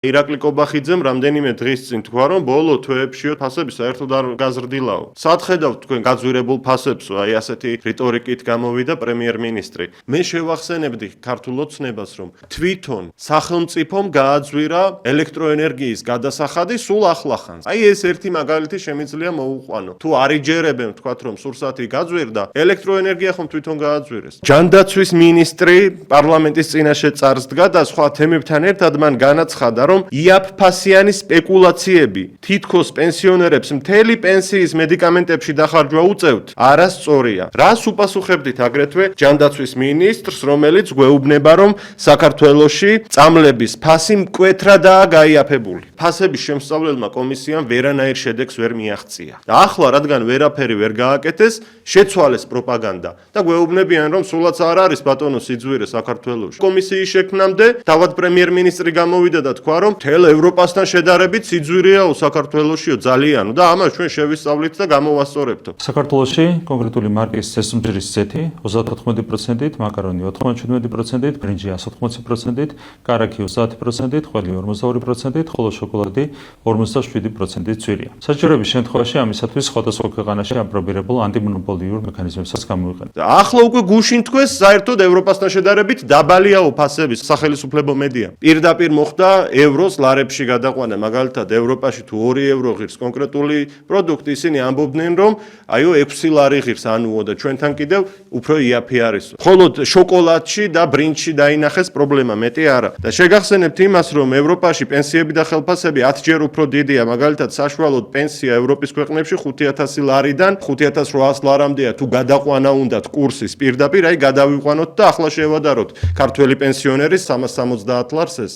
ირაკლი კობახიძემ რამდენიმე დღის წინ თქვა, რომ ბოლო თვეებში ფასები საერთოდ არ გაზრდილაო. სახედავთ თქვენ გაძვირებულ ფასებსო, აი ასეთი რიტორიკით გამოვიდა პრემიერ-მინისტრი. მე შევახსენებდი ქართულ ოცნებას, რომ თვითონ სახელმწიფომ გააძვირა ელექტროენერგიის გადასახადი სულ ახლახანს. აი ეს ერთი მაგალითი შემიძლია მოუყვანო. თუ არ იჯერებენ, თქვათ, რომ სურსათი გაძვირდა, ელექტროენერგია ხომ თვითონ გააძვირეს. ჯანდაცვის მინისტრი პარლამენტის წინაშე წარსდგა და სხვა თემებთან ერთად მან განაცხადა, რომ იაფფასიანი სპეკულაციები თითქოს პენსიონერებს მთელი პენსიის მედიკამენტებში დახარჯვა უწევთ, არასწორია. რას უპასუხებდით აგრეთვე ჯანდაცვის მინისტრს, რომელიც გვეუბნება, რომ საქართველოში წამლების ფასი მკვეთრადაა გაიაფებული. ფასების შემსწავლელმა კომისიამ ვერანაირ შედეგს ვერ მიაღწია. და ახლა, რადგან ვერაფერი ვერ გააკეთეს, შეცვალეს პროპაგანდა და გვეუბნებიან, რომ სულაც არ არის ბატონო სიძვირე საქართველოში. კომისიის შექმნამდე თავად პრემიერ-მინისტრი გამოვიდა და თქვა, რომ მთელ ევროპასთან შედარებით სიძვირეაო საქართველოშიო ძალიანო და ამას ჩვენ შევისწავლით და გამოვასწორებთო. საქართველოში კონკრეტული მარკის ცესუმჯრის ზეთი 34%-ით, მაკარონი 97%-ით, ბრინჯი 180%-ით, კარაქი 30%-ით, ყველი 42%-ით, ხოლო შოკოლადი 57%-ით ძვირია. საჭიროების შემთხვევაში ამისათვის სხვადასხვა ქვეყანაში აპრობირებულ ანტიმონოპოლიურ მექანიზმებსაც გამოიყენებს. ახლა უკვე გუშინ თქვეს საერთოდ ევროპასთან შედარებით დაბალიაო ფასების სახელმწიფო მედია. პირდაპირ მოხდა ევროს ლარებში გადაყვანა, მაგალითად ევროპაში თუ 2 ევრო ღირს კონკრეტული პროდუქტი, ისინი ამბობდნენ, რომ აიო 6 ლარი ღირს ანუო და ჩვენთან კიდევ უფრო იაფი არისო. ხოლო შოკოლადში და ბრინჯში დაინახეს პრობლემა, მეტი არა. და შეგახსენებთ იმას, რომ ევროპაში პენსიები და ხელფასები 10-ჯერ უფრო დიდია, მაგალითად საშუალოდ პენსია ევროპის ქვეყნებში 5000 ლარიდან 5800 ლარამდეა, თუ გადაყვანა უნდათ კურსის პირდაპირ, აი გადავიყვანოთ და ახლა შევადაროთ ქართველი პენსიონერის 370 ლარს ეს.